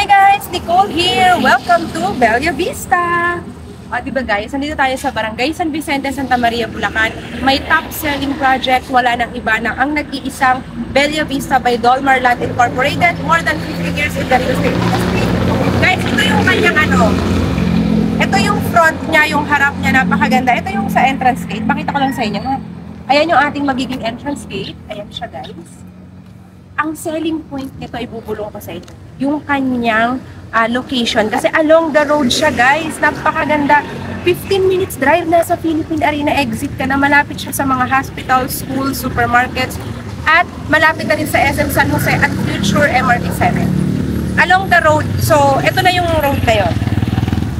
Hey guys, Nicole here! Welcome to Bella Vista! Diba guys, nandito tayo sa Barangay San Vicente, Santa Maria, Bulacan. May top-selling project, wala nang iba na ang nag-iisang Bella Vista by Dolmar Land Incorporated. More than 50 years in the real estate industry. Guys, ito yung kanyang ito yung front niya, yung harap niya, napakaganda. Ito yung sa entrance gate. Pakita ko lang sa inyo. Ayan yung ating magiging entrance gate. Ayan siya guys. Ang selling point nito ay bubulong ko sa inyo. Yung kanyang location. Kasi along the road siya guys. Napakaganda. 15 minutes drive na sa Philippine Arena exit ka na. Malapit siya sa mga hospitals, schools, supermarkets. At malapit na rin sa SM San Jose at Future MRT7. Along the road. So, ito na yung road na yun.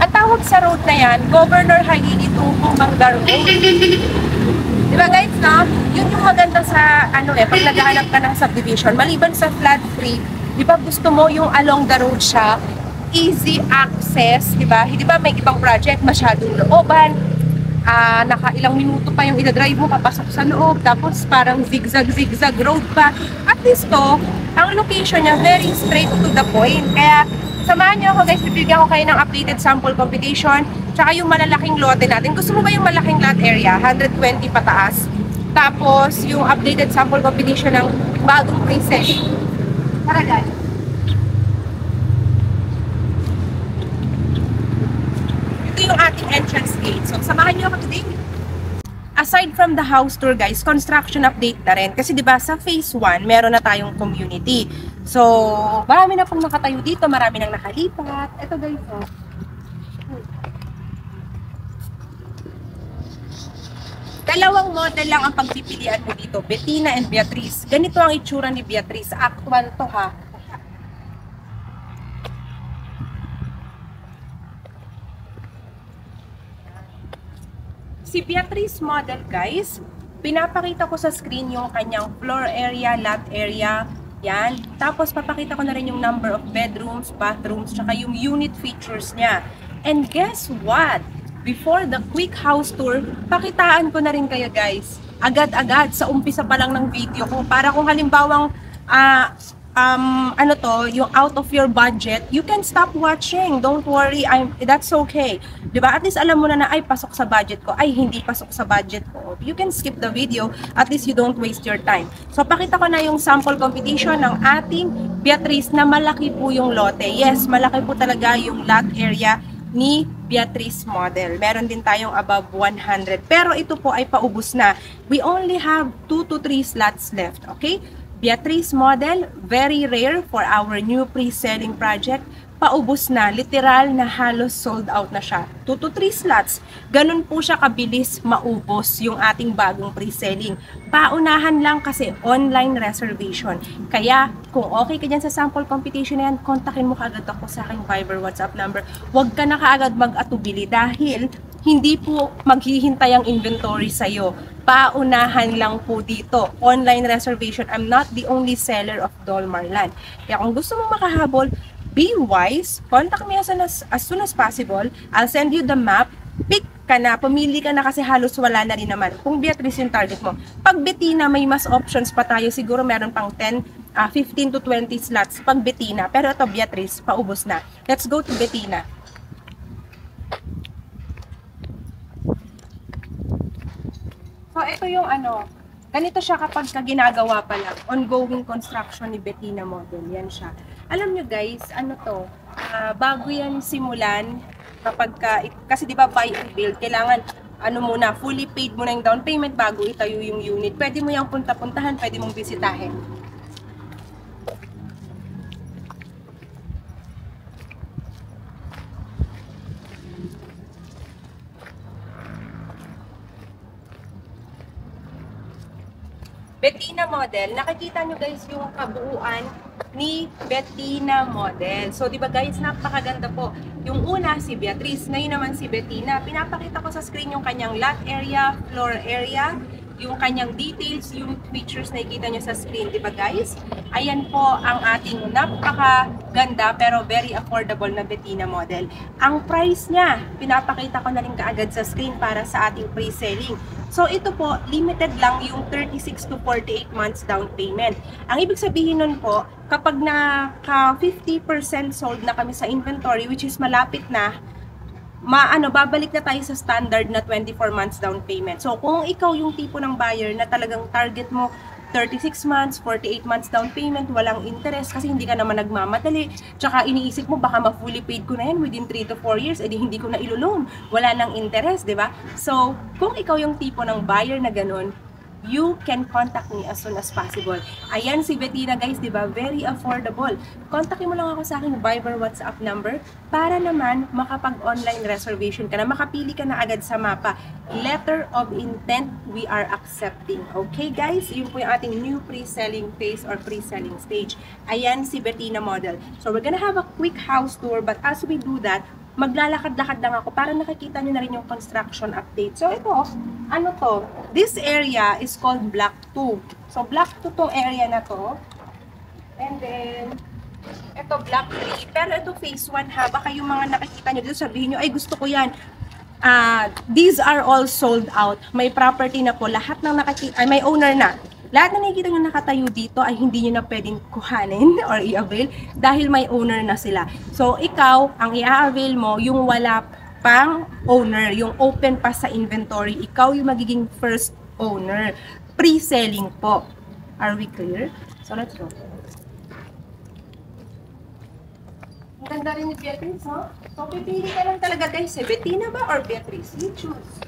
Ang tawag sa road na yan, Governor Haili to Manggar Road. Diba guys, no? Yun yung maganda sa, pag naghahanap ka ng subdivision. Maliban sa flood free, di ba gusto mo yung along the road siya, easy access, di ba? Hindi ba may ibang project, masyadong looban, nakailang minuto pa yung idadrive mo, papasok sa loob, tapos parang zigzag road pa. At least to, ang location niya, very straight to the point. Kaya, samahan niyo ako guys, bibigyan ko kayo ng updated sample computation, tsaka yung malalaking lote natin. Gusto mo ba yung malaking lot area? 120 pataas. Tapos, yung updated sample computation ng bagong pre-sale. Tara guys. Ito yung ating entrance gate. So, samahan niyo ako today. Aside from the house tour guys, construction update na rin. Kasi diba sa phase 1, meron na tayong community. So, marami na pong nakatayo dito, marami nang nakalipat. Ito guys, oh. Dalawang model lang ang pagpipilian mo dito, Bettina and Beatrice. Ganito ang itsura ni Beatrice. Actual to ha. Si Beatrice model guys, pinapakita ko sa screen yung kanyang floor area, lot area, yan. Tapos papakita ko na rin yung number of bedrooms, bathrooms, tsaka yung unit features niya. And guess what? Before the quick house tour, pakitaan ko na rin kayo guys. Agad-agad sa umpisa pa lang ng video ko. Para kung halimbawang yung out of your budget, you can stop watching. Don't worry, that's okay. Diba? At least alam mo na ay pasok sa budget ko. Ay, hindi pasok sa budget ko. You can skip the video. At least you don't waste your time. So, pakita ko na yung sample competition ng ating Beatrice na malaki po yung lote. Yes, malaki po talaga yung lot area ni Beatrice model. Meron din tayong above 100. Pero ito po ay paubos na. We only have 2 to 3 slots left. Okay? Beatrice model, very rare for our new pre-selling project. Paubos na, literal na halos sold out na siya. 2 to 3 slots. Ganun po siya kabilis maubos yung ating bagong pre-selling. Paunahan lang kasi online reservation. Kaya kung okay ka dyan sa sample competition na yan, kontakin mo kaagad ako sa aking Viber WhatsApp number. Huwag ka na kaagad mag-atubili dahil hindi po maghihintay ang inventory sa'yo. Paunahan lang po dito. Online reservation. I'm not the only seller of Dolmar Land. Kaya kung gusto mong makahabol, be wise. Contact me as soon as possible. I'll send you the map. Pick ka na. Pumili ka na kasi halos wala na rin naman. Kung Beatrice yung target mo. Pag Bettina, may mas options pa tayo. Siguro meron pang 10, 15 to 20 slots pag Bettina. Pero ito Beatrice, paubos na. Let's go to Bettina. So, ito yung ganito siya kapag ginagawa pa lang. Ongoing construction ni Bettina model. Yan siya. Alam nyo guys, bago yan simulan, kasi di ba buy and build, kailangan, muna, fully paid mo na yung down payment bago itayo yung unit. Pwede mo yung punta-puntahan, pwede mong bisitahin. Bettina model, nakikita nyo guys yung kabuuan ni Bettina model. So, di ba guys, napakaganda po. Yung una, si Beatrice, ngayon naman si Bettina. Pinapakita ko sa screen yung kanyang lot area, floor area, yung kanyang details, yung features na nakikita nyo sa screen, di ba guys? Ayan po ang ating napakaganda pero very affordable na Bettina model. Ang price niya, pinapakita ko na rin kaagad sa screen para sa ating pre-selling. So ito po, limited lang yung 36 to 48 months down payment. Ang ibig sabihin nun po, kapag naka 50% sold na kami sa inventory, which is malapit na, babalik na tayo sa standard na 24 months down payment. So, kung ikaw yung tipo ng buyer na talagang target mo 36 months, 48 months down payment, walang interest kasi hindi ka naman nagmamadali, tsaka iniisip mo baka ma-fully paid ko na yan within 3 to 4 years, edi hindi ko na ilo-loan, wala nang interest, di ba? So, kung ikaw yung tipo ng buyer na ganun, you can contact me as soon as possible. Ayan si Bettina guys, di ba? Very affordable. Kontakin mo lang ako sa aking Viber WhatsApp number para naman makapag-online reservation ka na, makapili ka na agad sa mapa. Letter of intent, we are accepting. Okay guys? Yun po yung ating new pre-selling phase or pre-selling stage. Ayan si Bettina model. So we're gonna have a quick house tour, but as we do that, maglalakad-lakad lang ako para nakikita nyo na rin yung construction update. So ito, ano to? This area is called Block 2. So Block 2 tong area na to. And then, ito Block 3. Pero ito Phase 1 ha. Baka yung mga nakikita nyo dito sabihin nyo, ay gusto ko yan. These are all sold out. May property na po. Lahat ng nakikita, ay may owner na. Lahat na nakikita nyo nakatayo dito ay hindi nyo na pwedeng kuhanin or i-avail dahil may owner na sila. So, ikaw, ang i-avail mo, yung wala pang owner, yung open pa sa inventory, ikaw yung magiging first owner. Pre-selling po. Are we clear? So, let's go. Ang ganda rin ni Beatrice, no? So, pipili ka lang talaga guys, Bettina ba or Beatrice? You choose.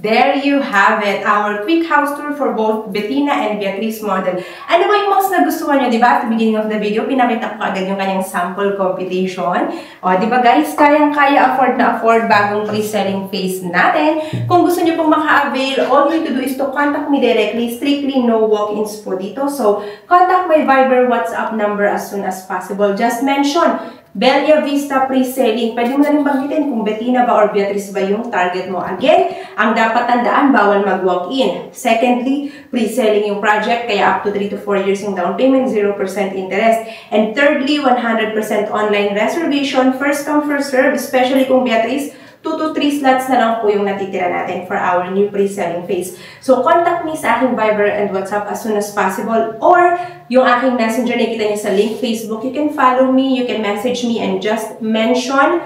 there you have it, our quick house tour for both Bettina and Beatrice model. Ano ba yung most nagustuhan nyo, di ba? At the beginning of the video, pinakita ko agad yung kanyang sample computation. O, di ba guys, kayang-kaya afford na afford bagong pre-selling phase natin. Kung gusto nyo pong maka-avail, all you need to do is to contact me directly. Strictly no walk-ins po dito. So, contact my Viber WhatsApp number as soon as possible. Just mention Bella Vista pre-selling. Pwede mo na rin banggitin kung Bettina ba or Beatrice ba yung target mo. Again, ang dapat tandaan, bawal mag-walk-in. Secondly, pre-selling yung project, kaya up to 3 to 4 years yung down payment, 0% interest. And thirdly, 100% online reservation, first come, first serve, especially kung Beatrice, 2 to 3 slots na lang po yung natitira natin for our new pre-selling phase. So, contact me sa aking Viber and WhatsApp as soon as possible, or yung aking messenger, nakikita niyo sa link Facebook, you can follow me, you can message me and just mention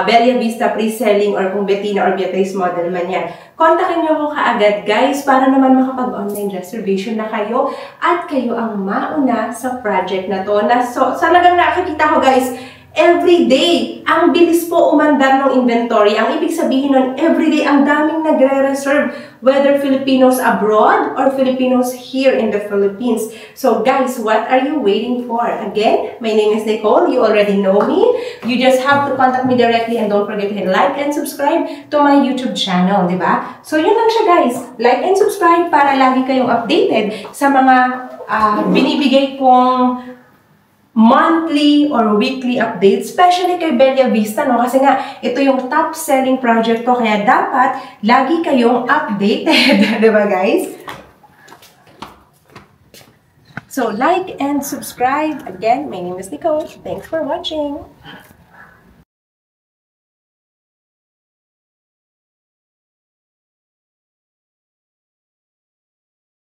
Bella Vista pre-selling or kung Bettina or Beatrice model man yan. Kontakin niyo ako kaagad guys para naman makapag-online reservation na kayo at kayo ang mauna sa project na to. So, talagang nakakita ko guys, every day, ang bilis po umandar ng inventory. Ang ibig sabihin nun, every day, ang daming nagre-reserve, whether Filipinos abroad or Filipinos here in the Philippines. So guys, what are you waiting for? Again, my name is Nicole. You already know me. You just have to contact me directly and don't forget to hit like and subscribe to my YouTube channel, di ba? So yun lang siya guys. Like and subscribe para lagi kayong updated sa mga binibigay kong monthly or weekly updates, especially kay Bella Vista, no? Kasi nga, ito yung top-selling project ko, kaya dapat lagi kayong updated. Diba, guys? So, like and subscribe. Again, my name is Nicole. Thanks for watching.